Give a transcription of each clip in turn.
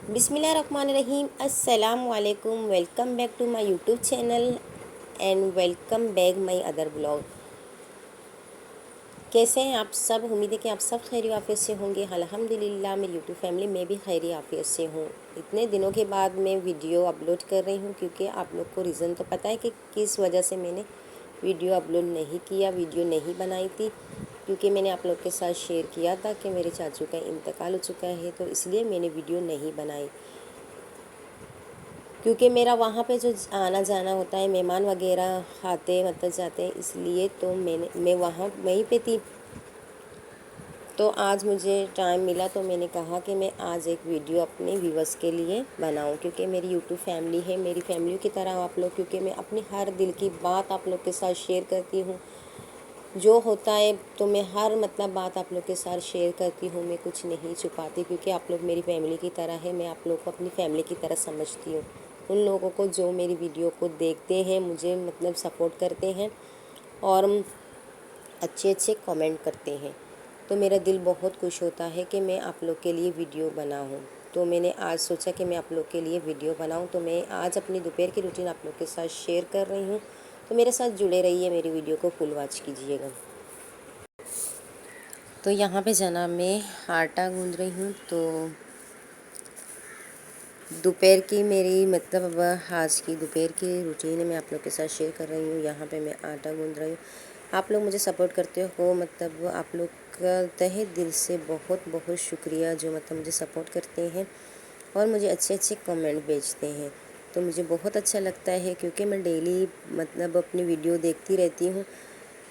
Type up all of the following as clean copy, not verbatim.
بسم اللہ الرحمن الرحیم۔ السلام علیکم، welcome back to my YouTube channel and welcome back my other blog. کیسے ہیں آپ سب؟ امید ہے کہ آپ سب خیر عافیت سے ہوں گے۔ الحمدللہ میری یوٹیوب فیملی میں بھی خیر عافیت سے ہوں۔ اتنے دنوں کے بعد میں ویڈیو اپلوڈ کر رہی ہوں، کیونکہ آپ لوگ کو ریزن تو پتہ ہے کہ کس وجہ سے میں نے ویڈیو اپلوڈ نہیں کیا، ویڈیو نہیں بنائی تھی، کیونکہ میں نے آپ لوگ کے ساتھ شیئر کیا تھا کہ میرے چاچو کا انتقال ہو چکا ہے، تو اس لیے میں نے ویڈیو نہیں بنائی۔ کیونکہ میرا وہاں پہ جو آنا جانا ہوتا ہے، مہمان وغیرہ آتے مطلب جاتے ہیں، اس لیے تو میں وہاں وہیں پہ تھی۔ تو آج مجھے ٹائم ملا تو میں نے کہا کہ میں آج ایک ویڈیو اپنے ویورز کے لیے بناؤں، کیونکہ میری یوٹیوب فیملی ہے، میری فیملی کی طرح آپ لوگ، کیونکہ میں اپنی ہر دل کی بات آپ لوگ کے ساتھ شیئر کرتی ہوں۔ جو ہوتا ہے تو میں ہر بات آپ لوگ کے ساتھ شیئر کرتی ہوں، میں کچھ نہیں چھپاتی، کیونکہ آپ لوگ میری فیملی کی طرح ہے، میں آپ لوگ کو اپنی فیملی کی طرح سمجھتی ہوں۔ ان لوگوں کو جو میری ویڈیو کو دیکھتے ہیں، مجھے سپورٹ کرتے ہیں اور اچھے کامنٹ کرتے ہیں، تو میرا دل بہت خوش ہوتا ہے کہ میں آپ لوگ کے لیے ویڈیو بناؤں۔ تو میں نے آج سوچا کہ میں آپ لوگ کے لیے ویڈیو بناؤں، تو میں آج اپنی دوپہر کی روٹین آپ لوگ کے ساتھ شیئر کر رہی ہوں، تو میرے ساتھ جڑے رہیے، میری ویڈیو کو فل واچ کیجیے گا۔ تو یہاں پہ جناب میں آٹا گوندھ رہی ہوں، تو دوپہر کی میری اب آج کی دوپہر کی روٹین میں آپ لوگ کے ساتھ شیئر کر رہی ہوں۔ یہاں پہ میں آٹا گوندھ رہی ہوں۔ آپ لوگ مجھے سپورٹ کرتے ہو، آپ لوگ کا تہہ دل سے بہت بہت شکریہ، جو مجھے سپورٹ کرتے ہیں اور مجھے اچھے کامنٹ بھیجتے ہیں، تو مجھے بہت اچھا لگتا ہے، کیونکہ میں ڈیلی اپنی ویڈیو دیکھتی رہتی ہوں،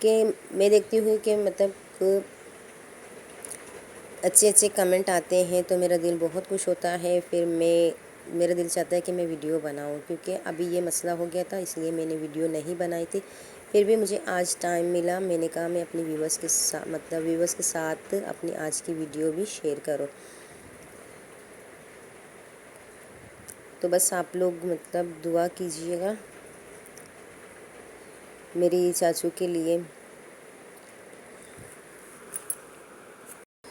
کہ میں دیکھتی ہوں کہ اچھے کمنٹ آتے ہیں، تو میرا دل بہت خوش ہوتا ہے۔ پھر میرا دل چاہتا ہے کہ میں ویڈیو بناؤں، کیونکہ ابھی یہ مسئلہ ہو گیا تھا، اس لیے میں نے ویڈیو نہیں بنائی تھی۔ پھر بھی مجھے آج ٹائم ملا، میں نے کہا میں اپنی ویورز کے ساتھ اپنی آج کی ویڈیو بھی شیئر کروں۔ تو بس آپ لوگ دعا کیجئے گا میری چاچو کے لیے،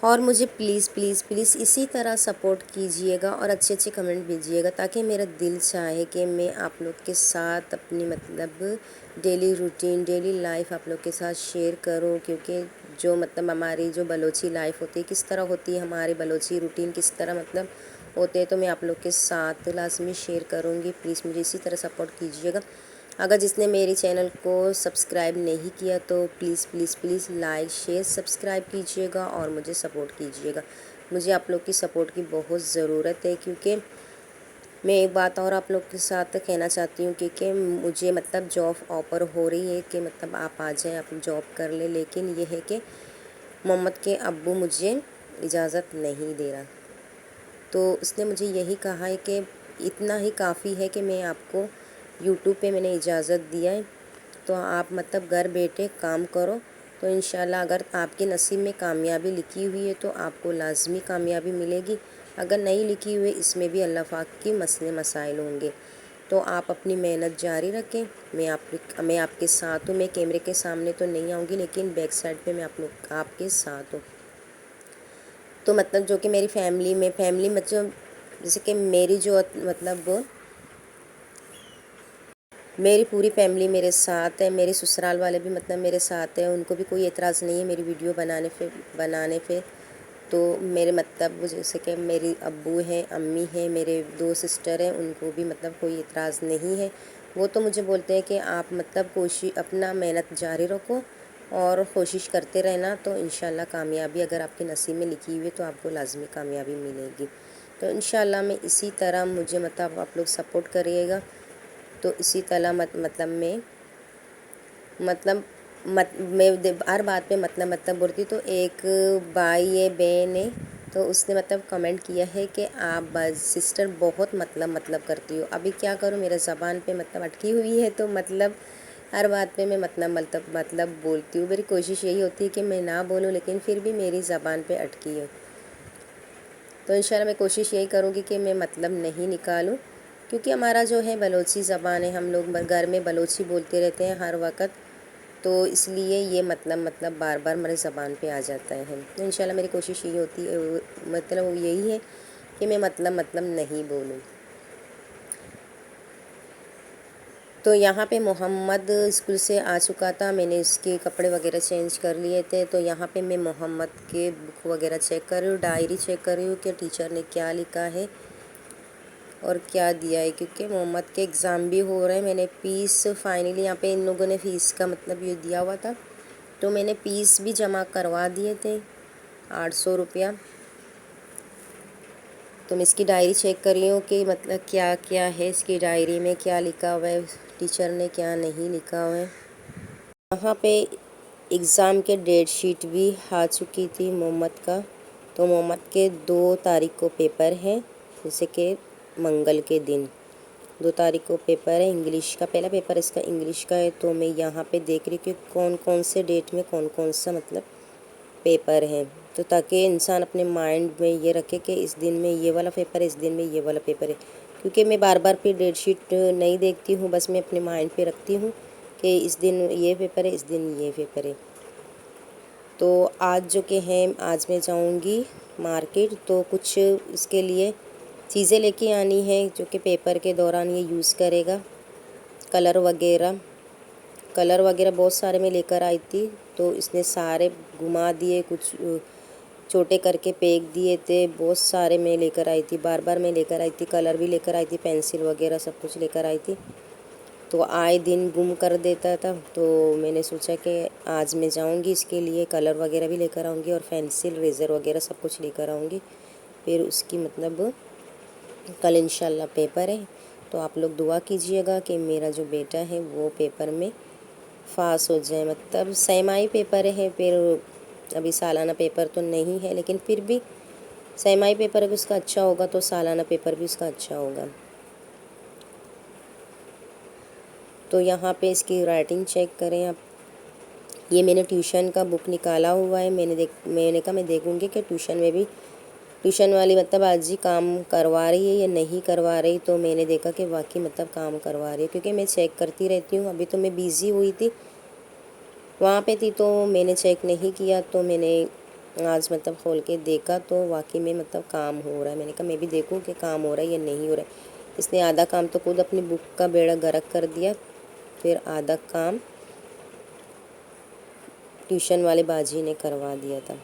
اور مجھے پلیز پلیز پلیز اسی طرح سپورٹ کیجئے گا اور اچھے کمنٹ بھیجیے گا، تاکہ میرا دل چاہے کہ میں آپ لوگ کے ساتھ اپنی ڈیلی روٹین، ڈیلی لائف آپ لوگ کے ساتھ شیئر کروں، کیونکہ جو ہماری جو بلوچی لائف ہوتی ہے، کس طرح ہوتی ہے ہماری بلوچی روٹین، کس طرح ہوتے ہیں، تو میں آپ لوگ کے ساتھ لازمی شیئر کروں گی۔ پلیز مجھے اسی طرح سپورٹ کیجئے گا۔ اگر جس نے میری چینل کو سبسکرائب نہیں کیا تو please please please like share subscribe کیجئے گا اور مجھے سپورٹ کیجئے گا۔ مجھے آپ لوگ کی سپورٹ کی بہت ضرورت ہے، کیونکہ میں ایک بات اور آپ لوگ کے ساتھ کہنا چاہتی ہوں، کہ مجھے جاب آفر ہو رہی ہے کہ آپ آ جائیں، آپ جاب کر لیں، لیکن یہ ہے کہ محمد کے ابو مجھے اجازت نہیں دے رہا، تو اس نے مجھے یہی کہا ہے کہ اتنا ہی کافی ہے کہ میں آپ کو یوٹیوب پہ میں نے اجازت دیا ہے، تو آپ گھر بیٹھے کام کرو، تو انشاءاللہ اگر آپ کے نصیب میں کامیابی لکھی ہوئی ہے تو آپ کو لازمی کامیابی ملے گی، اگر نہیں لکھی ہوئی اس میں بھی اللہ پاک کے مسائل ہوں گے، تو آپ اپنی محنت جاری رکھیں۔ میں آپ کے ساتھ ہوں، میں کیمرے کے سامنے تو نہیں آؤں گی، لیکن بیک سائڈ پہ میں آپ کے ساتھ ہوں۔ تو جو کہ میری فیملی جیسے کہ میری جو میری پوری فیملی میرے ساتھ ہے، میرے سسرال والے بھی میرے ساتھ ہیں، ان کو بھی کوئی اعتراض نہیں ہے میری ویڈیو بنانے پہ، تو میرے جیسے کہ میری ابو ہیں، امی ہیں، میرے 2 سسٹر ہیں، ان کو بھی کوئی اعتراض نہیں ہے۔ وہ تو مجھے بولتے ہیں کہ آپ اپنا محنت جاری رکھو اور کوشش کرتے رہنا، تو انشاءاللہ کامیابی اگر آپ کے نصیب میں لکھی ہوئی ہے تو آپ کو لازمی کامیابی ملے گی۔ تو انشاءاللہ میں اسی طرح مجھے آپ لوگ سپورٹ کریے گا، تو اسی طرح میں ہر بات پہ بولتی، تو ایک بھائی ہے، بہن ہے، تو اس نے کمنٹ کیا ہے کہ آپ سسٹر بہت کرتی ہو۔ ابھی کیا کروں، میرے زبان پہ اٹکی ہوئی ہے، تو ہر بات پہ میں بولتی ہوں۔ میری کوشش یہی ہوتی ہے کہ میں نہ بولوں، لیکن پھر بھی میری زبان پہ اٹکی ہے، تو انشاءاللہ میں کوشش یہی کروں گی کہ میں نہیں نکالوں، کیونکہ ہمارا جو ہے بلوچی زبان ہے، ہم لوگ گھر میں بلوچی بولتے رہتے ہیں ہر وقت، تو اس لیے یہ بار بار میرے زبان پہ آ جاتا ہے۔ تو انشاءاللہ میری کوشش یہی ہوتی ہے، یہی ہے کہ میں مطلب نہیں بولوں۔ تو یہاں پہ محمد اسکول سے آ چکا تھا، میں نے اس کے کپڑے وغیرہ چینج کر لیے تھے۔ تو یہاں پہ میں محمد کے بک وغیرہ چیک کر رہی ہوں، ڈائری چیک کر رہی ہوں کہ ٹیچر نے کیا لکھا ہے اور کیا دیا ہے، کیونکہ محمد کے ایگزام بھی ہو رہے ہیں۔ میں نے فیس فائنلی یہاں پہ ان لوگوں نے فیس کا مطلب یہ دیا ہوا تھا، تو میں نے فیس بھی جمع کروا دیے تھے 800 روپیہ۔ تو میں اس کی ڈائری چیک کر رہی ہوں کہ مطلب کیا کیا ہے اس کی ڈائری میں، کیا لکھا ہوا ہے ٹیچر نے، کیا نہیں لکھا ہوا ہے۔ وہاں پہ ایگزام کے ڈیٹ شیٹ بھی آ چکی تھی محمد کا۔ تو محمد کے 2 تاریخ کو پیپر ہے، جیسے کہ منگل کے دن 2 تاریخ کو پیپر ہے انگلش کا، پہلا پیپر اس کا انگلش کا ہے۔ تو میں یہاں پہ دیکھ رہی کہ کون سے ڈیٹ میں کون سا مطلب پیپر ہے، تو تاکہ انسان اپنے مائنڈ میں یہ رکھے کہ اس دن میں یہ والا پیپر ہے، اس دن میں یہ والا پیپر ہے۔ کیونکہ میں بار بار پہ ڈیٹ شیٹ نہیں دیکھتی ہوں، بس میں اپنے مائنڈ پہ رکھتی ہوں کہ اس دن یہ پیپر ہے، اس دن یہ پیپر ہے۔ تو آج جو کہ ہے، آج میں جاؤں گی مارکیٹ، تو کچھ اس کے لیے چیزیں لے کے آنی ہے جو کہ پیپر کے دوران یہ یوز کرے گا، کلر وغیرہ بہت سارے میں لے کر آئی تھی، تو اس نے سارے گھما دیے، کچھ چھوٹے کر کے پھینک دیے تھے، بہت سارے میں لے کر آئی تھی، بار بار میں لے کر آئی تھی، کلر بھی لے کر آئی تھی، پینسل وغیرہ سب کچھ لے کر آئی تھی، تو آئے دن گم کر دیتا تھا۔ تو میں نے سوچا کہ آج میں جاؤں گی، اس کے لیے کلر وغیرہ بھی لے کر آؤں گی اور پینسل ریزر وغیرہ سب کچھ لے کر آؤں گی، پھر اس کی مطلب کل انشاءاللہ پیپر ہے۔ تو آپ لوگ دعا کیجئے گا کہ میرا جو بیٹا ہے وہ پیپر میں پاس ہو جائے، مطلب سیمائی پیپر ہے، پھر ابھی سالانہ پیپر تو نہیں ہے، لیکن پھر بھی سیمائی پیپر بھی اس کا اچھا ہوگا تو سالانہ پیپر بھی اس کا اچھا ہوگا۔ تو یہاں پہ اس کی رائٹنگ چیک کریں آپ۔ یہ میں نے ٹیوشن کا بک نکالا ہوا ہے، میں نے کہا میں دیکھوں گی کہ ٹیوشن میں بھی ٹیوشن والی مطلب آج ہی کام کروا رہی ہے یا نہیں کروا رہی، تو میں نے دیکھا کہ واقعی مطلب کام کروا رہی ہے، کیونکہ میں چیک کرتی رہتی ہوں۔ ابھی تو میں بیزی ہوئی تھی، وہاں پہ تھی، تو میں نے چیک نہیں کیا، تو میں نے آج مطلب کھول کے دیکھا تو واقعی میں مطلب کام ہو رہا ہے۔ میں نے کہا میں بھی دیکھوں کہ کام ہو رہا ہے یا نہیں ہو رہا ہے۔ اس نے آدھا کام تو خود اپنی بک کا بیڑا غرق کر دیا، پھر آدھا کام ٹیوشن والے باجی نے کروا دیا تھا۔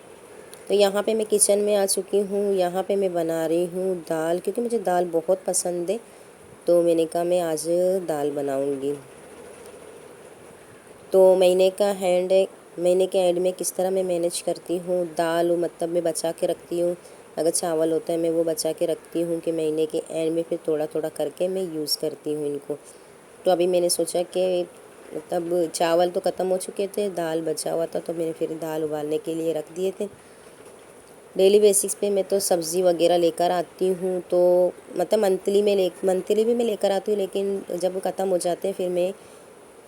تو یہاں پہ میں کچن میں آ چکی ہوں، یہاں پہ میں بنا رہی ہوں دال، کیونکہ مجھے دال بہت پسند ہے، تو میں نے کہا میں آج دال بناؤں گی۔ تو مہینے کے اینڈ میں کس طرح میں مینیج کرتی ہوں دال، مطلب میں بچا کے رکھتی ہوں، اگر چاول ہوتا ہے میں وہ بچا کے رکھتی ہوں کہ مہینے کے اینڈ میں پھر تھوڑا تھوڑا کر کے میں یوز کرتی ہوں ان کو۔ تو ابھی میں نے سوچا کہ مطلب چاول تو ختم ہو چکے تھے، دال بچا ہوا تھا، تو میں نے پھر دال ابالنے کے لیے رکھ دیے تھے۔ ڈیلی بیسکس پہ میں تو سبزی وغیرہ لے کر آتی ہوں، تو مطلب منتھلی بھی میں لے کر آتی ہوں، لیکن جب وہ ختم ہو جاتے ہیں پھر میں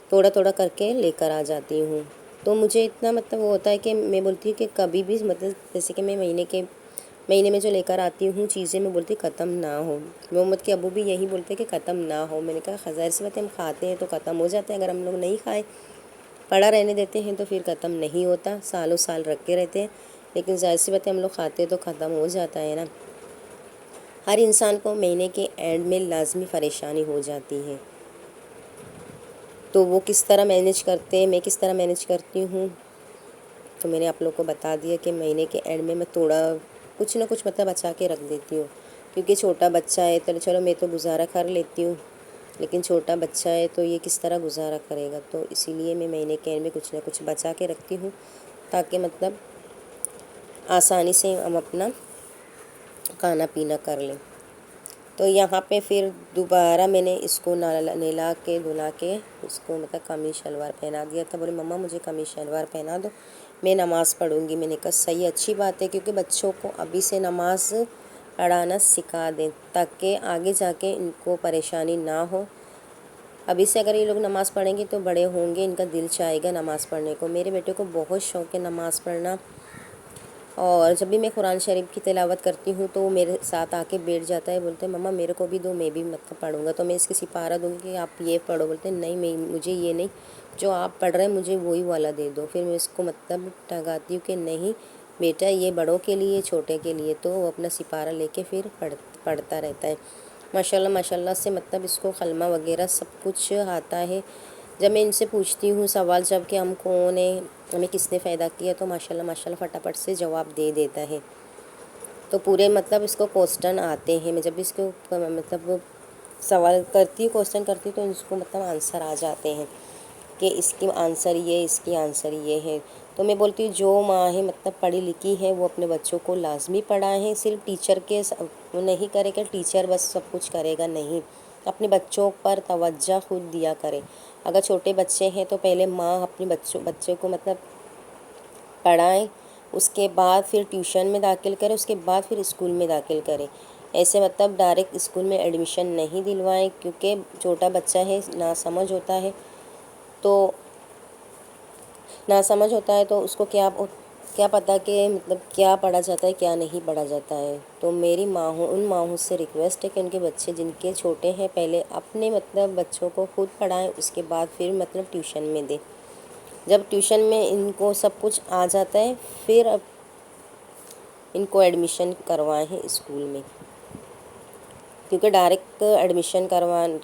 تھوڑا تھوڑا کر کے لے کر آ جاتی ہوں۔ تو مجھے اتنا مطلب وہ ہوتا ہے کہ میں بولتی ہوں کہ کبھی بھی مطلب جیسے کہ میں مہینے میں جو لے کر آتی ہوں چیزیں، میں بولتی ختم نہ ہو۔ محمد کے ابو بھی یہی بولتے کہ ختم نہ ہو۔ میں نے کہا ظاہر سی بات ہے، ہم کھاتے ہیں تو ختم ہو جاتے ہیں، اگر ہم لوگ نہیں کھائیں پڑا رہنے دیتے ہیں تو پھر ختم نہیں ہوتا، سالوں سال رکھے رہتے ہیں، لیکن ظاہر سی بات ہے ہم لوگ کھاتے ہیں تو ختم ہو جاتا ہے نا۔ ہر انسان کو مہینے کے اینڈ میں لازمی پریشانی ہو جاتی ہے، تو وہ کس طرح مینیج کرتے ہیں، میں کس طرح مینیج کرتی ہوں، تو میں نے آپ لوگ کو بتا دیا کہ مہینے کے اینڈ میں تھوڑا کچھ نہ کچھ مطلب بچا کے رکھ دیتی ہوں، کیونکہ چھوٹا بچہ ہے تو چلو میں تو گزارا کر لیتی ہوں، لیکن چھوٹا بچہ ہے تو یہ کس طرح گزارا کرے گا، تو اسی لیے میں مہینے کے اینڈ میں کچھ نہ کچھ بچا کے رکھتی ہوں، تاکہ مطلب آسانی سے ہم اپنا کھانا پینا کر لیں۔ تو یہاں پہ پھر دوبارہ میں نے اس کو نہلا کے دھلا کے اس کو مطلب قمیص شلوار پہنا دیا تھا۔ بولے مما مجھے قمیص شلوار پہنا دو، میں نماز پڑھوں گی۔ میں نے کہا صحیح، اچھی بات ہے، کیونکہ بچوں کو ابھی سے نماز پڑھانا سکھا دیں تاکہ آگے جا کے ان کو پریشانی نہ ہو۔ ابھی سے اگر یہ لوگ نماز پڑھیں گے تو بڑے ہوں گے ان کا دل چاہے گا نماز پڑھنے کو۔ میرے بیٹے کو بہت شوق ہے نماز پڑھنا، اور جب بھی میں قرآن شریف کی تلاوت کرتی ہوں تو وہ میرے ساتھ آ کے بیٹھ جاتا ہے، بولتے ہیں مما میرے کو بھی دو، میں بھی مطلب پڑھوں گا، تو میں اس کی سپارہ دوں گی کہ آپ یہ پڑھو، بولتے ہیں نہیں مجھے یہ نہیں، جو آپ پڑھ رہے ہیں مجھے وہی والا دے دو۔ پھر میں اس کو مطلب ٹھگاتی ہوں کہ نہیں بیٹا یہ بڑوں کے لیے چھوٹے کے لیے، تو وہ اپنا سپارہ لے کے پھر پڑھتا رہتا ہے ماشاء اللہ سے، مطلب اس کو کلمہ وغیرہ سب کچھ آتا ہے۔ جب میں ان سے پوچھتی ہوں سوال جب کہ ہم کون ہیں، ہمیں کس نے پیدا کیا، تو ماشاء اللہ فٹافٹ سے جواب دے دیتا ہے۔ تو پورے مطلب اس کو کوسچن آتے ہیں، میں جب بھی اس کو مطلب سوال کرتی ہوں، کوسچن کرتی ہوں، تو اس کو مطلب آنسر آ جاتے ہیں کہ اس کی آنسر یہ، اس کی آنسر یہ ہے۔ تو میں بولتی ہوں جو ماں ہے مطلب پڑھی لکھی ہے، وہ اپنے بچوں کو لازمی پڑھائیں، صرف ٹیچر کے نہیں کرے کہ ٹیچر بس سب کچھ کرے گا، نہیں، اپنے بچوں پر توجہ خود دیا کرے۔ اگر چھوٹے بچے ہیں تو پہلے ماں اپنے بچے کو مطلب پڑھائیں، اس کے بعد پھر ٹیوشن میں داخل کرے، اس کے بعد پھر اسکول میں داخل کرے۔ ایسے مطلب ڈائریکٹ اسکول میں ایڈمیشن نہیں دلوائیں، کیونکہ چھوٹا بچہ ہے، ناسمجھ ہوتا ہے، تو اس کو کیا پتہ کہ مطلب کیا پڑھا جاتا ہے، کیا نہیں پڑھا جاتا ہے۔ تو میری ان ماؤں سے ریکویسٹ ہے کہ ان کے بچے جن کے چھوٹے ہیں پہلے اپنے مطلب بچوں کو خود پڑھائیں، اس کے بعد پھر مطلب ٹیوشن میں دیں۔ جب ٹیوشن میں ان کو سب کچھ آ جاتا ہے، پھر اب ان کو ایڈمیشن کروائیں ہیں اسکول میں، کیونکہ ڈائریکٹ ایڈمیشن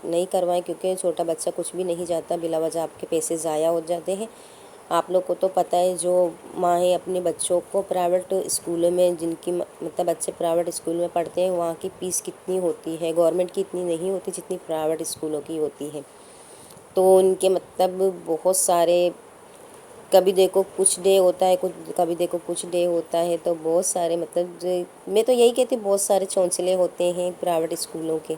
نہیں کروائیں، کیونکہ چھوٹا بچہ کچھ بھی نہیں جاتا، بلا وجہ آپ کے پیسے ضائع ہو جاتے ہیں۔ آپ لوگ کو تو پتہ ہے، جو ماں اپنے بچوں کو پرائیویٹ اسکولوں میں، جن کی مطلب بچے پرائیویٹ اسکول میں پڑھتے ہیں، وہاں کی فیس کتنی ہوتی ہے، گورنمنٹ کی اتنی نہیں ہوتی جتنی پرائیویٹ اسکولوں کی ہوتی ہے۔ تو ان کے مطلب بہت سارے، کبھی دیکھو کچھ ڈے ہوتا ہے، کبھی دیکھو کچھ ڈے ہوتا ہے، تو بہت سارے مطلب میں تو یہی کہتی ہوں، بہت سارے چونچلے ہوتے ہیں پرائیویٹ اسکولوں کے۔